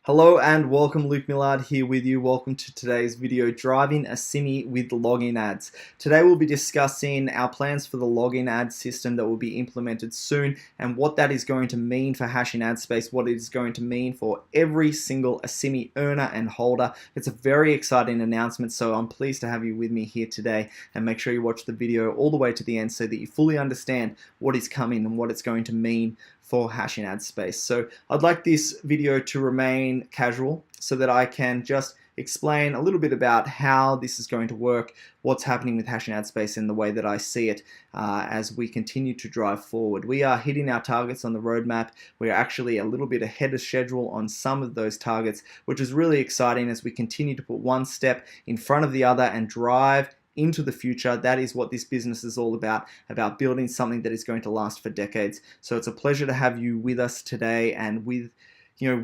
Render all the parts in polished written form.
Hello and welcome, Luke Millard here with you. Welcome to today's video, Driving Asimi with Login Ads. Today we'll be discussing our plans for the login ad system that will be implemented soon and what that is going to mean for Hashing Ad Space, what it is going to mean for every single Asimi earner and holder. It's a very exciting announcement, so I'm pleased to have you with me here today, and make sure you watch the video all the way to the end so that you fully understand what is coming and what it's going to mean for Hashing Ad Space. So I'd like this video to remain casual so that I can just explain a little bit about how this is going to work, what's happening with Hashing Ad Space and the way that I see it as we continue to drive forward. We are hitting our targets on the roadmap. We're actually a little bit ahead of schedule on some of those targets, which is really exciting as we continue to put one step in front of the other and drive into the future. That is what this business is all about building something that is going to last for decades. So it's a pleasure to have you with us today and with you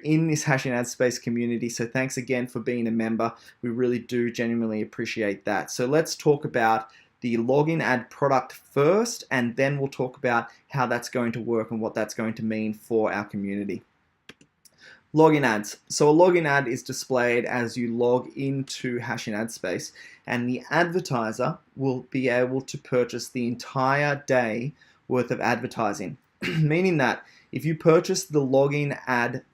in this Hashing Ad Space community. So thanks again for being a member. We really do genuinely appreciate that. So let's talk about the login ad product first, and then we'll talk about how that's going to work and what that's going to mean for our community. Login ads. So a login ad is displayed as you log into Hashing Ad Space, and the advertiser will be able to purchase the entire day worth of advertising, meaning that if you purchase the login ad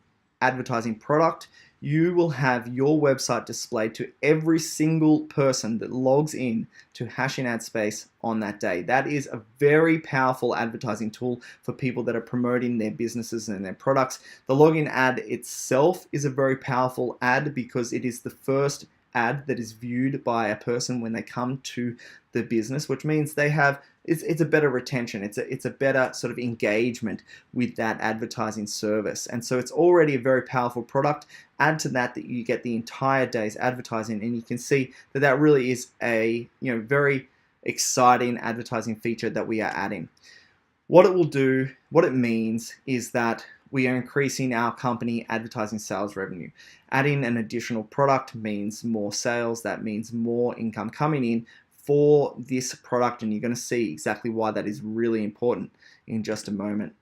advertising product, you will have your website displayed to every single person that logs in to Hashing Ad Space on that day. That is a very powerful advertising tool for people that are promoting their businesses and their products. The login ad itself is a very powerful ad because it is the first ad that is viewed by a person when they come to the business, which means they have it's a better retention, it's a better sort of engagement with that advertising service. And so it's already a very powerful product. Add to that you get the entire day's advertising, and you can see that that really is a very exciting advertising feature that we are adding. What it will do, what it means is that we are increasing our company advertising sales revenue. Adding an additional product means more sales. That means more income coming in for this product, and you're going to see exactly why that is really important in just a moment.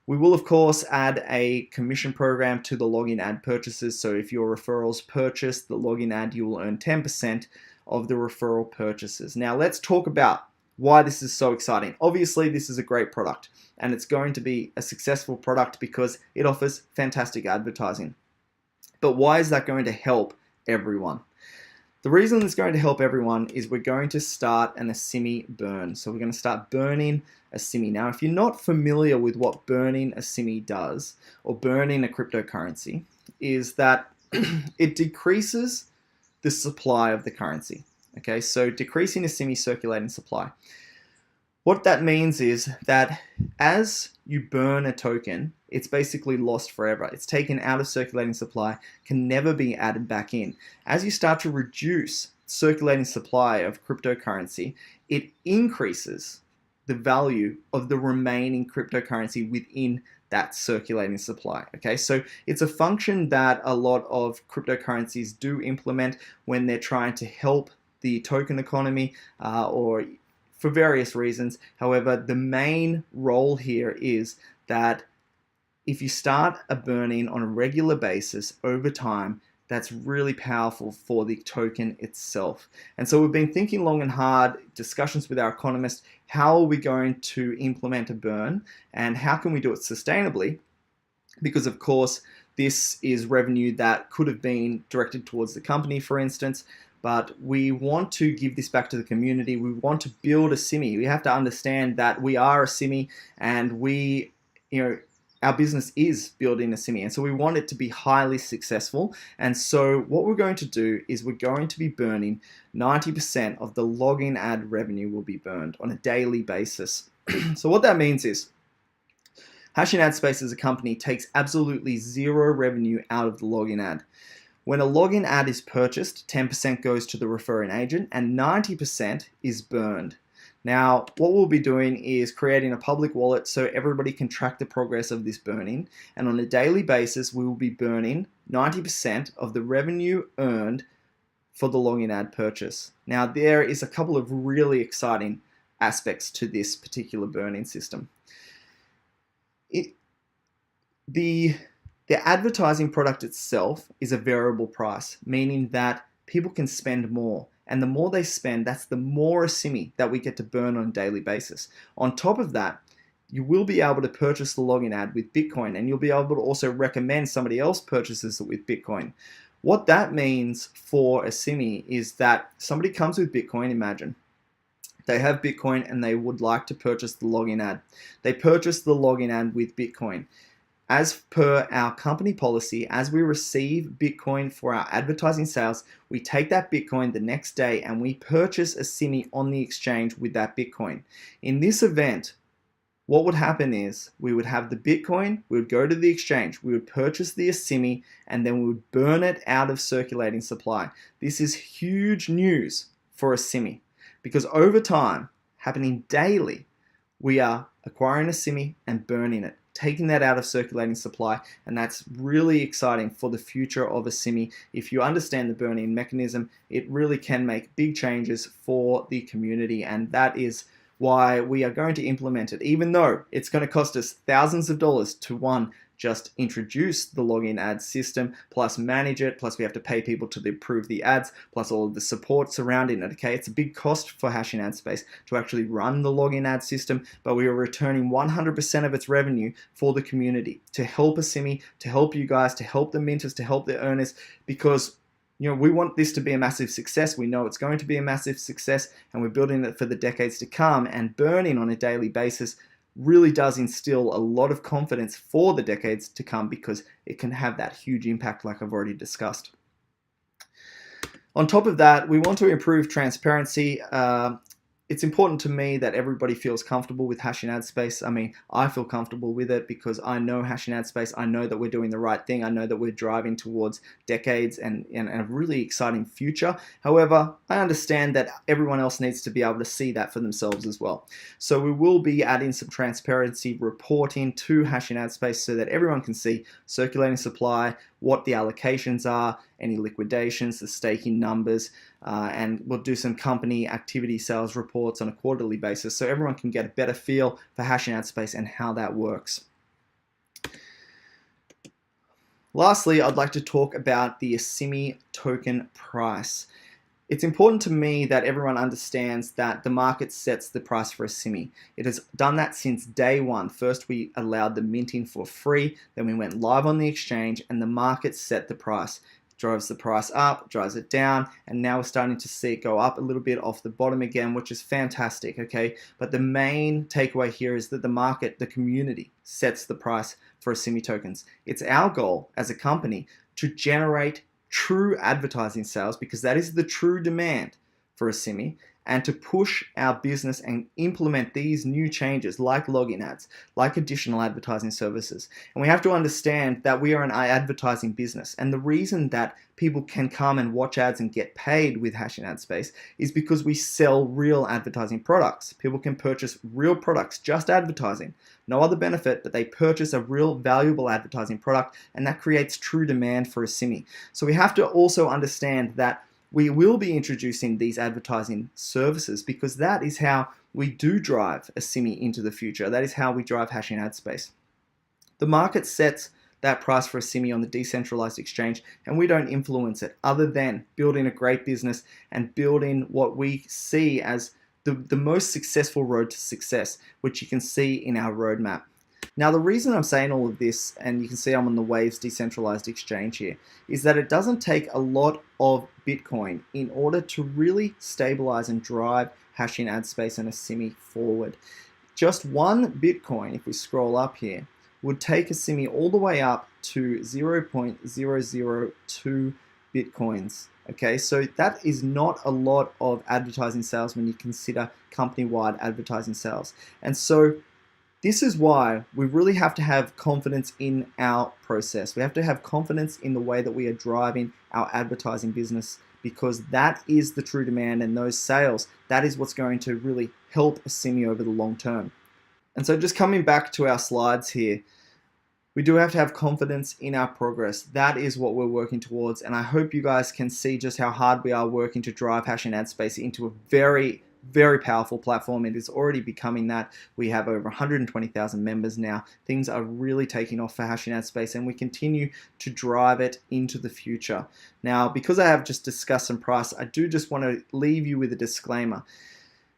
We will, of course, add a commission program to the login ad purchases. So if your referrals purchase the login ad, you will earn 10% of the referral purchases. Now let's talk about why this is so exciting. Obviously, this is a great product, and it's going to be a successful product because it offers fantastic advertising. But why is that going to help everyone? The reason it's going to help everyone is we're going to start an Asimi burn. So we're going to start burning Asimi. Now, if you're not familiar with what burning Asimi does, or burning a cryptocurrency, is that it decreases the supply of the currency. Okay, so decreasing Asimi circulating supply. What that means is that as you burn a token, it's basically lost forever. It's taken out of circulating supply, can never be added back in. As you start to reduce circulating supply of cryptocurrency, it increases the value of the remaining cryptocurrency within that circulating supply. Okay, so it's a function that a lot of cryptocurrencies do implement when they're trying to help the token economy or for various reasons. However, the main role here is that if you start a burning on a regular basis over time, that's really powerful for the token itself. And so we've been thinking long and hard, discussions with our economists, how are we going to implement a burn and how can we do it sustainably? Because of course, this is revenue that could have been directed towards the company, for instance, but we want to give this back to the community. We want to build Asimi. We have to understand that we are Asimi, and we, our business is building Asimi, and so we want it to be highly successful. And so what we're going to do is we're going to be burning 90% of the login ad revenue will be burned on a daily basis. So what that means is Hashing Ad Space as a company takes absolutely zero revenue out of the login ad. When a login ad is purchased, 10% goes to the referring agent and 90% is burned. Now, what we'll be doing is creating a public wallet so everybody can track the progress of this burning. And on a daily basis, we will be burning 90% of the revenue earned for the login ad purchase. Now, there is a couple of really exciting aspects to this particular burning system. The The advertising product itself is a variable price, meaning that people can spend more. And the more they spend, that's the more Asimi that we get to burn on a daily basis. On top of that, you will be able to purchase the login ad with Bitcoin, and you'll be able to also recommend somebody else purchases it with Bitcoin. What that means for Asimi is that somebody comes with Bitcoin, imagine. They have Bitcoin and they would like to purchase the login ad. They purchase the login ad with Bitcoin. As per our company policy, as we receive Bitcoin for our advertising sales, we take that Bitcoin the next day and we purchase Asimi on the exchange with that Bitcoin. In this event, what would happen is we would have the Bitcoin, we would go to the exchange, we would purchase the Asimi, and then we would burn it out of circulating supply. This is huge news for Asimi because over time, happening daily, we are acquiring Asimi and burning it, taking that out of circulating supply, and that's really exciting for the future of Asimi. If you understand the burn-in mechanism, it really can make big changes for the community, and that is why we are going to implement it, even though it's going to cost us thousands of dollars to just introduce the login ad system, plus manage it, plus we have to pay people to approve the ads, plus all of the support surrounding it, okay? It's a big cost for Hashing Ad Space to actually run the login ad system, but we are returning 100% of its revenue for the community to help Asimi, to help you guys, to help the minters, to help the earners, because we want this to be a massive success. We know it's going to be a massive success, and we're building it for the decades to come, and burning on a daily basis really does instill a lot of confidence for the decades to come because it can have that huge impact like I've already discussed. On top of that, we want to improve transparency. It's important to me that everybody feels comfortable with Hashing Ad Space. I mean, I feel comfortable with it because I know Hashing Ad Space. I know that we're doing the right thing. I know that we're driving towards decades and a really exciting future. However, I understand that everyone else needs to be able to see that for themselves as well. So we will be adding some transparency reporting to Hashing Ad Space so that everyone can see circulating supply, what the allocations are, any liquidations, the staking numbers, and we'll do some company activity sales reports on a quarterly basis so everyone can get a better feel for Hashing Ad Space and how that works. Lastly, I'd like to talk about the Asimi token price. It's important to me that everyone understands that the market sets the price for Asimi. It has done that since day one. First, we allowed the minting for free, then we went live on the exchange, and the market set the price. Drives the price up, drives it down, and now we're starting to see it go up a little bit off the bottom again, which is fantastic, okay? But the main takeaway here is that the market, the community, sets the price for Asimi tokens. It's our goal as a company to generate true advertising sales, because that is the true demand for Asimi, and to push our business and implement these new changes like login ads, like additional advertising services. And we have to understand that we are an advertising business, and the reason that people can come and watch ads and get paid with Hashing Ad Space is because we sell real advertising products. People can purchase real products, just advertising, no other benefit, but they purchase a real valuable advertising product, and that creates true demand for Asimi. So we have to also understand that we will be introducing these advertising services because that is how we do drive Asimi into the future. That is how we drive Hashing Ad Space. The market sets that price for Asimi on the decentralized exchange, and we don't influence it other than building a great business and building what we see as the most successful road to success, which you can see in our roadmap. Now, the reason I'm saying all of this, and you can see I'm on the Waves decentralized exchange here, is that it doesn't take a lot of Bitcoin in order to really stabilize and drive Hashing Ad Space and Asimi forward. Just one Bitcoin, if we scroll up here, would take Asimi all the way up to 0.002 Bitcoins. Okay, so that is not a lot of advertising sales when you consider company-wide advertising sales. And so this is why we really have to have confidence in our process. We have to have confidence in the way that we are driving our advertising business, because that is the true demand, and those sales, that is what's going to really help Asimi over the long term. And so just coming back to our slides here, we do have to have confidence in our progress. That is what we're working towards, and I hope you guys can see just how hard we are working to drive Hashing Ad Space into a very very powerful platform. It is already becoming that. We have over 120,000 members now. Things are really taking off for Hashing Ad Space, and we continue to drive it into the future. Now, because I have just discussed some price, I do just want to leave you with a disclaimer.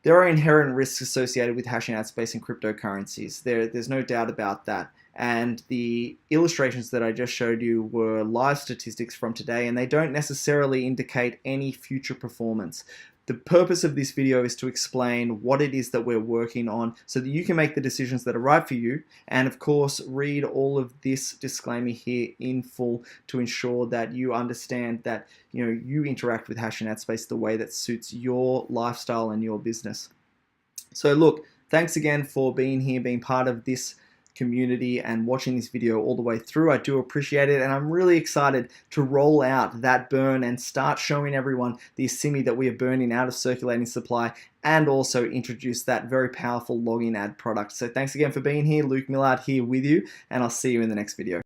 There are inherent risks associated with hashing ad space and cryptocurrencies. There's no doubt about that. And the illustrations that I just showed you were live statistics from today, and they don't necessarily indicate any future performance. The purpose of this video is to explain what it is that we're working on so that you can make the decisions that are right for you, and of course read all of this disclaimer here in full to ensure that you understand that you interact with hashing ad space the way that suits your lifestyle and your business. So look, thanks again for being here, being part of this community and watching this video all the way through. I do appreciate it, and I'm really excited to roll out that burn and start showing everyone the Asimi that we are burning out of circulating supply, and also introduce that very powerful login ad product. So thanks again for being here. Luke Millard here with you, and I'll see you in the next video.